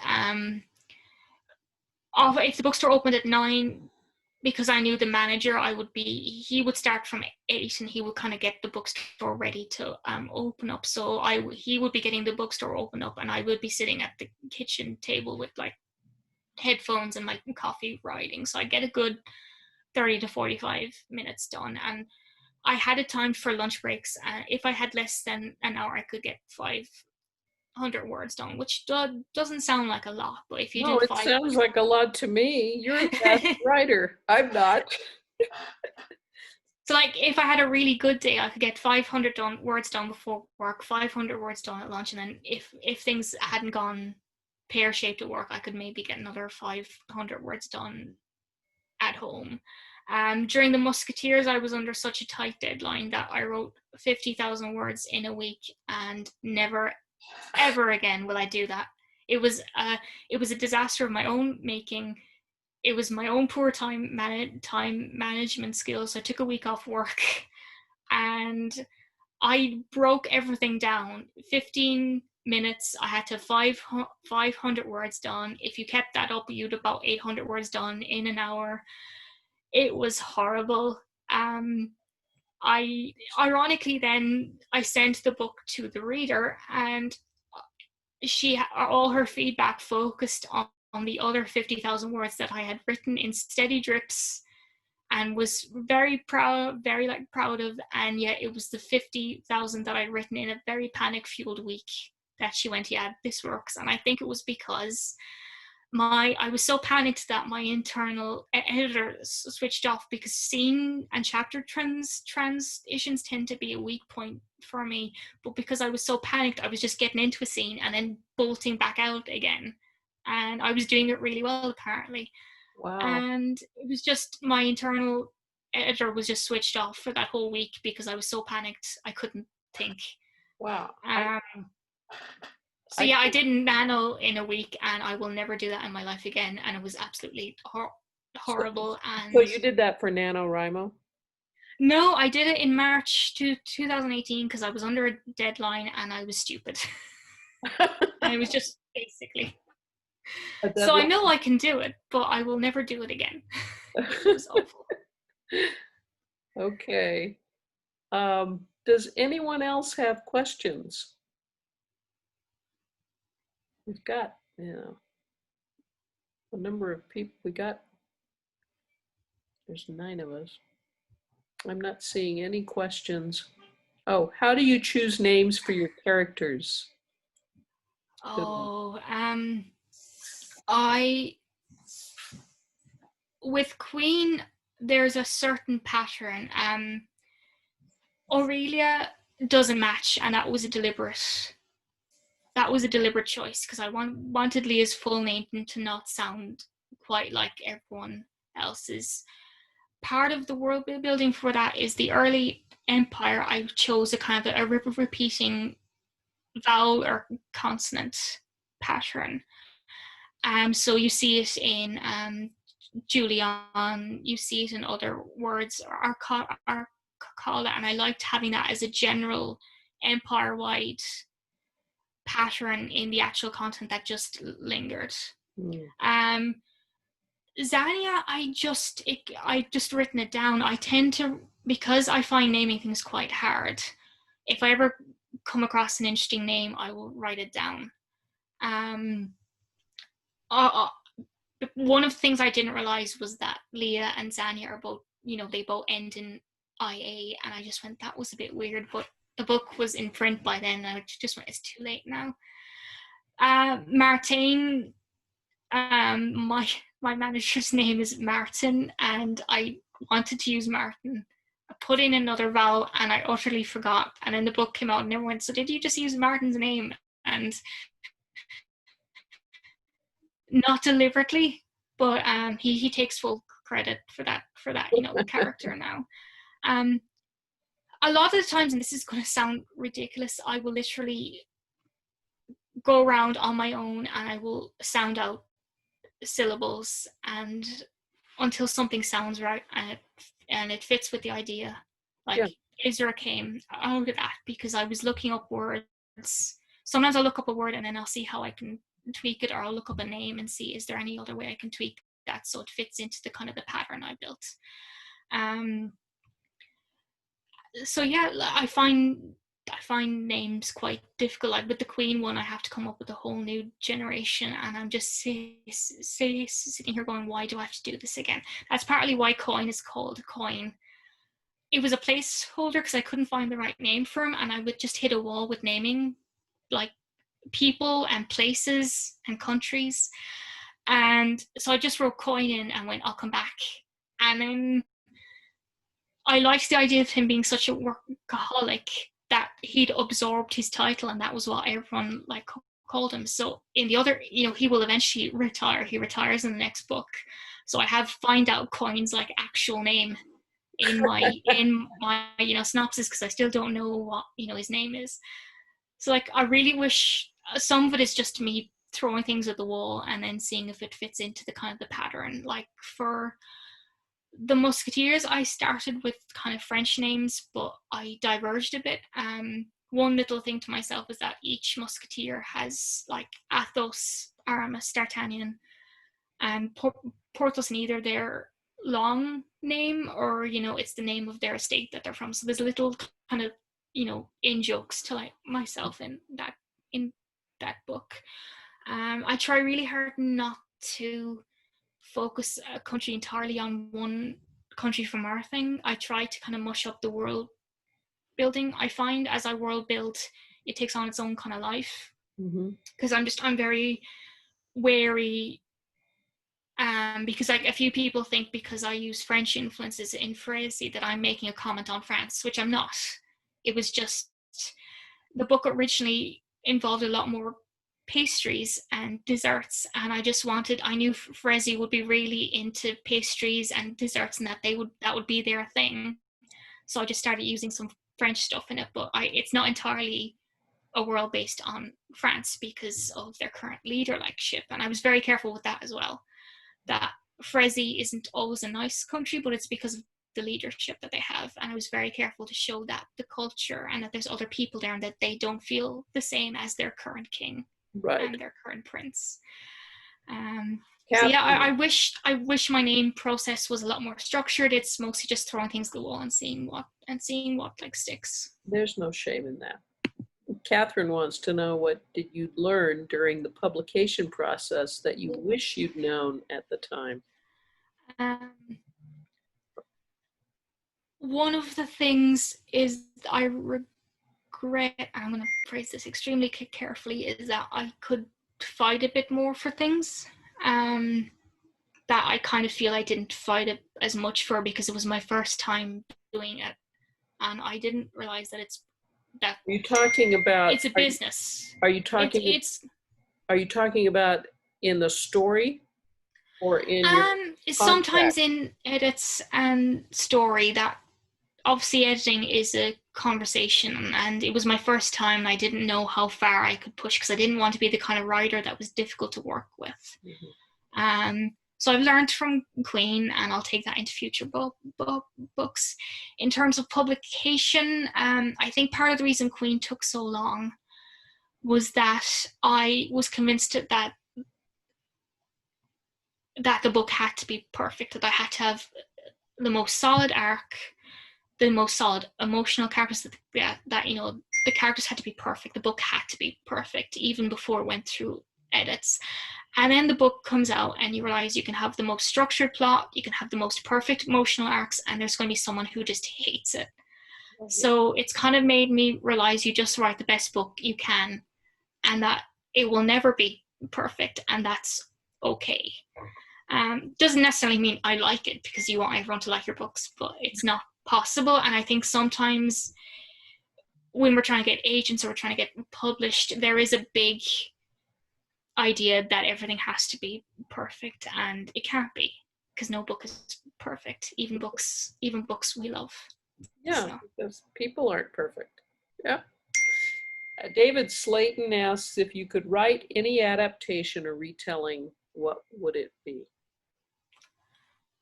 If the bookstore opened at 9, because I knew the manager, he would start from 8 and he would kind of get the bookstore ready to open up. So he would be getting the bookstore open up and I would be sitting at the kitchen table with like headphones and like coffee writing. So I get a good 30 to 45 minutes done. And I had it timed for lunch breaks. If I had less than an hour, I could get 500 words done, which doesn't sound like a lot, but if you do it sounds like a lot to me. You're a fast writer. I'm not. So like if I had a really good day, I could get 500 words done before work, 500 words done at lunch, and then if things hadn't gone pear-shaped at work, I could maybe get another 500 words done at home. During the Musketeers, I was under such a tight deadline that I wrote 50,000 words in a week, and never, ever again will I do that. It was a disaster of my own making. It was my own poor time management skills. I took a week off work and I broke everything down. 15 minutes, I had to 500 words done. If you kept that up, you'd about 800 words done in an hour. It was horrible. I ironically then I sent the book to the reader, and all her feedback focused on the other 50,000 words that I had written in steady drips, and was very proud of. And yet it was the 50,000 that I'd written in a very panic fueled week that she went, yeah, this works. And I think it was because I was so panicked that my internal editor switched off, because scene and chapter transitions tend to be a weak point for me. But because I was so panicked, I was just getting into a scene and then bolting back out again. And I was doing it really well, apparently. Wow. And it was just my internal editor was just switched off for that whole week because I was so panicked I couldn't think. Wow. So yeah, I did Nano in a week, and I will never do that in my life again. And it was absolutely horrible. So you did that for NaNoWriMo? No, I did it in March 2018 because I was under a deadline and I was stupid. And it was just basically. So I know I can do it, but I will never do it again. It was awful. Okay. Does anyone else have questions? We've got, a number of people. There's 9 of us. I'm not seeing any questions. Oh, how do you choose names for your characters? Oh, with Queen, there's a certain pattern. Aurelia doesn't match, and that was a deliberate choice, because I wanted Leah's full name to not sound quite like everyone else's. Part of the world building for that is the early Empire. I chose a kind of a repeating vowel or consonant pattern. So you see it in Julian, you see it in other words are called it, and I liked having that as a general empire-wide pattern in the actual content that just lingered. Xania, I just written it down. I tend to, because I find naming things quite hard, if I ever come across an interesting name, I will write it down. One of the things I didn't realize was that Leah and Xania are both, they both end in IA, and I just went, that was a bit weird, but the book was in print by then, and I just went, it's too late now. Martine, my manager's name is Martin, and I wanted to use Martin. I put in another vowel and I utterly forgot, and then the book came out and everyone went, so did you just use Martin's name? And not deliberately, but he takes full credit for that character now. A lot of the times, and this is going to sound ridiculous, I will literally go around on my own and I will sound out syllables and until something sounds right and it fits with the idea. Like Isra came out of that because I was looking up words. Sometimes I'll look up a word and then I'll see how I can tweak it, or I'll look up a name and see, is there any other way I can tweak that so it fits into the kind of the pattern I built. So yeah, I find names quite difficult. Like with the Queen one, I have to come up with a whole new generation, and I'm just sitting here going, why do I have to do this again? That's partly why Coin is called Coin. It was a placeholder because I couldn't find the right name for him, and I would just hit a wall with naming like people and places and countries. And so I just wrote Coin in and went, I'll come back. And then I liked the idea of him being such a workaholic that he'd absorbed his title, and that was what everyone like called him. So in the other, he will eventually retire. He retires in the next book. So I have find out Coin's like actual name in my synopsis, because I still don't know what his name is. So like I really wish some of it is just me throwing things at the wall and then seeing if it fits into the kind of the pattern. Like for the Musketeers, I started with kind of French names, but I diverged a bit. One little thing to myself is that each Musketeer has like Athos, Aramis, D'Artagnan, and Porthos in either their long name or it's the name of their estate that they're from. So there's a little kind of in jokes to like myself in that book. I try really hard not to focus a country entirely on one country from our thing. I try to kind of mush up the world building. I find as I world build, it takes on its own kind of life, because I'm very wary, because like a few people think because I use French influences in Frézy that I'm making a comment on France, which I'm not. It was just the book originally involved a lot more pastries and desserts, and I knew Frézy would be really into pastries and desserts, and that would be their thing. So I just started using some French stuff in it, but it's not entirely a world based on France because of their current leadership, and I was very careful with that as well. That Frézy isn't always a nice country, but it's because of the leadership that they have, and I was very careful to show that the culture and that there's other people there and that they don't feel the same as their current king and their current prince. So yeah, I wish my name process was a lot more structured. It's mostly just throwing things at the wall and seeing what like sticks. There's no shame in that. Catherine wants to know, what did you learn during the publication process that you wish you'd known at the time? One of the things is I regret, I'm going to phrase this extremely carefully, is that I could fight a bit more for things that I kind of feel I didn't fight it as much for because it was my first time doing it, and I didn't realize that it's that. Are you talking about? It's a business. Are you talking? Are you talking about in the story, or in your sometimes in edits and story? That obviously editing is a conversation, and it was my first time, and I didn't know how far I could push because I didn't want to be the kind of writer that was difficult to work with. So I've learned from Queen, and I'll take that into future books. In terms of publication, I think part of the reason Queen took so long was that I was convinced that the book had to be perfect, that I had to have the most solid arc, the most solid emotional characters, that the characters had to be perfect, the book had to be perfect even before it went through edits. And then the book comes out and you realize you can have the most structured plot, you can have the most perfect emotional arcs, and there's going to be someone who just hates it. So it's kind of made me realize you just write the best book you can, and that it will never be perfect, and that's okay. Doesn't necessarily mean I like it, because you want everyone to like your books, but it's not possible. And I think sometimes when we're trying to get agents or we're trying to get published, there is a big idea that everything has to be perfect, and it can't be, because no book is perfect, even books we love. Yeah, because people aren't perfect. Yeah. David Slayton asks, if you could write any adaptation or retelling, what would it be?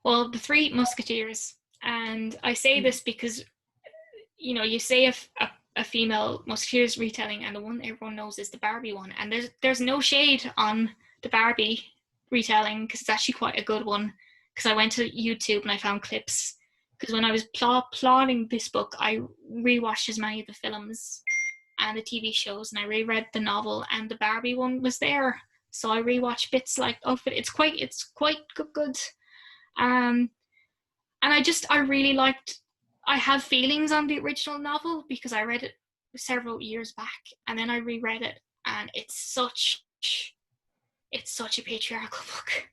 Well, the Three Musketeers. And I say this because, you say a female Musketeers retelling, and the one everyone knows is the Barbie one. And there's no shade on the Barbie retelling, because it's actually quite a good one. Because I went to YouTube and I found clips. Because when I was plotting this book, I rewatched as many of the films and the TV shows, and I reread the novel, and the Barbie one was there. So I rewatched bits of it. It's quite good. And I really liked. I have feelings on the original novel because I read it several years back, and then I reread it, and it's such a patriarchal book.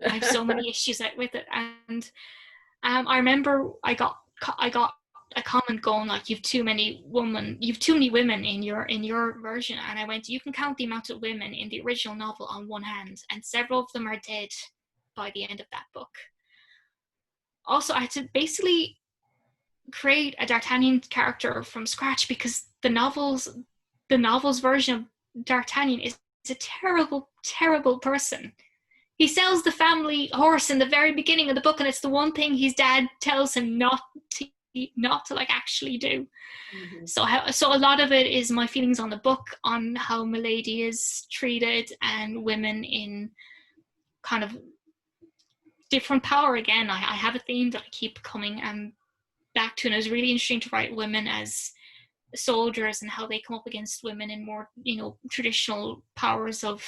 I have so many issues with it, and I remember I got I got a comment going like, you've too many women in your version, and I went, you can count the amount of women in the original novel on one hand, and several of them are dead by the end of that book. Also, I had to basically create a D'Artagnan character from scratch, because the novel's version of D'Artagnan is a terrible, terrible person. He sells the family horse in the very beginning of the book, and it's the one thing his dad tells him not to like actually do. Mm-hmm. So a lot of it is my feelings on the book, on how Milady is treated, and women in kind of different power. Again, I have a theme that I keep coming back to, and it was really interesting to write women as soldiers and how they come up against women in more, traditional powers of,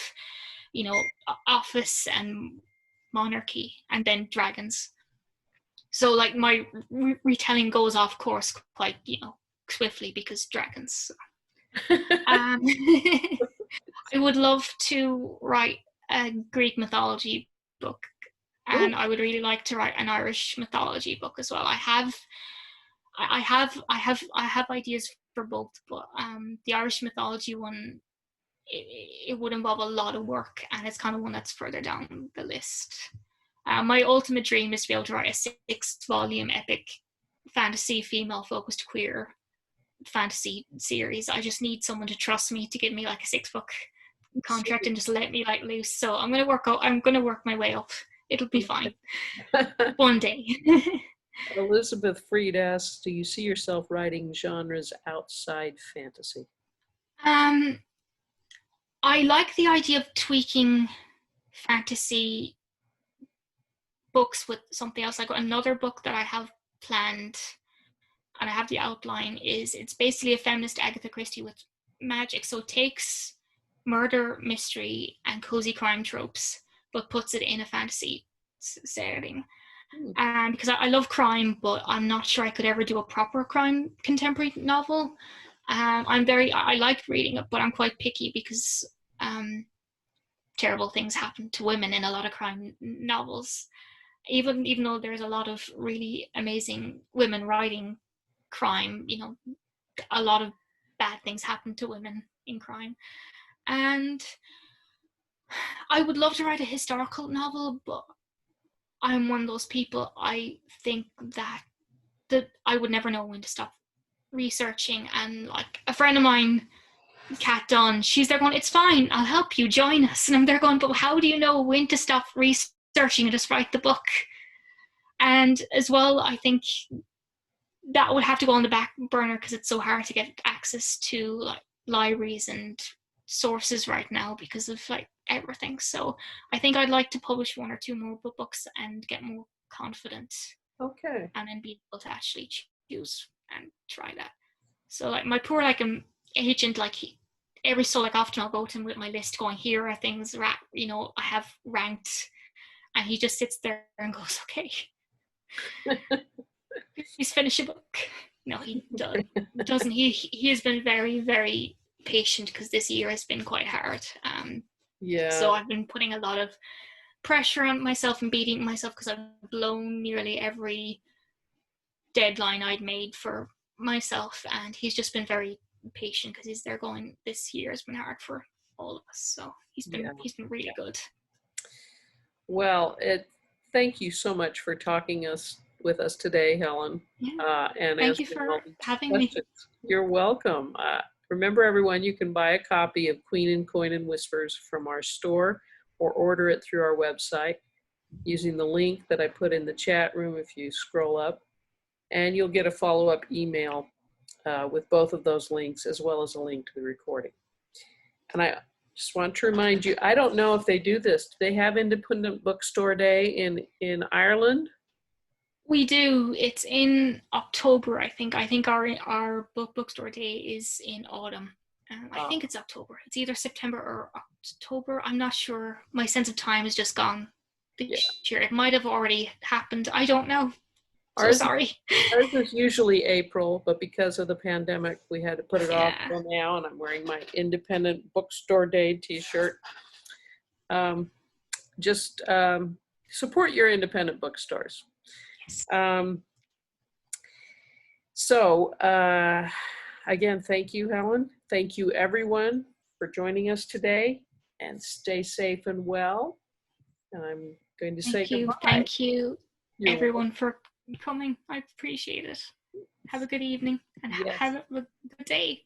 office and monarchy, and then dragons. So like my retelling goes off course quite, swiftly, because dragons. I would love to write a Greek mythology book, and I would really like to write an Irish mythology book as well. I have ideas for both, but the Irish mythology one, it would involve a lot of work, and it's kind of one that's further down the list. My ultimate dream is to be able to write a 6-volume epic fantasy, female-focused queer fantasy series. I just need someone to trust me to give me like a 6-book contract and just let me like loose. So I'm gonna work my way up. It'll be fine. One day. Elizabeth Freed asks, do you see yourself writing genres outside fantasy? I like the idea of tweaking fantasy books with something else. Like another book that I have planned, and I have the outline, it's basically a feminist Agatha Christie with magic. So it takes murder, mystery, and cozy crime tropes, but puts it in a fantasy setting. Because I love crime, but I'm not sure I could ever do a proper crime contemporary novel. I like reading it, but I'm quite picky, because terrible things happen to women in a lot of crime novels. Even though there's a lot of really amazing women writing crime, a lot of bad things happen to women in crime. And I would love to write a historical novel, but I'm one of those people, I think that I would never know when to stop researching. And like a friend of mine, Kat Dunn, she's there going, it's fine, I'll help you, join us. And I'm there going, but how do you know when to stop researching and just write the book? And as well, I think that would have to go on the back burner, because it's so hard to get access to like libraries and sources right now because of like everything. So I think I'd like to publish 1 or 2 more books and get more confident. Okay. And then be able to actually choose and try that. So like my poor agent, like every so like often I'll go to him with my list going, here are things I have ranked, and he just sits there and goes, okay. Please finish a book. No, he doesn't. He has been very, very patient, because this year has been quite hard. So I've been putting a lot of pressure on myself and beating myself, because I've blown nearly every deadline I'd made for myself, and he's just been very patient, because he's there going, this year has been hard for all of us. So he's been really good. Well, thank you so much for talking with us today, Helen. And thank you for having me. You're welcome. Remember, everyone, you can buy a copy of Queen and Coin and Whispers from our store, or order it through our website using the link that I put in the chat room if you scroll up. And you'll get a follow-up email with both of those links, as well as a link to the recording. And I just want to remind you, I don't know if they do this. Do they have Independent Bookstore Day in Ireland? We do. It's in October, I think. I think our bookstore day is in autumn. I think it's October. It's either September or October. I'm not sure. My sense of time has just gone this year. It might have already happened. I don't know. Sorry. Ours is usually April, but because of the pandemic, we had to put it off till now, and I'm wearing my Independent Bookstore Day t-shirt. Just support your independent bookstores. Yes. So, again, thank you, Helen. Thank you, everyone, for joining us today. And stay safe and well. And I'm going to say goodbye. Thank you, You're everyone, for coming. I appreciate it. Have a good evening and have a good day.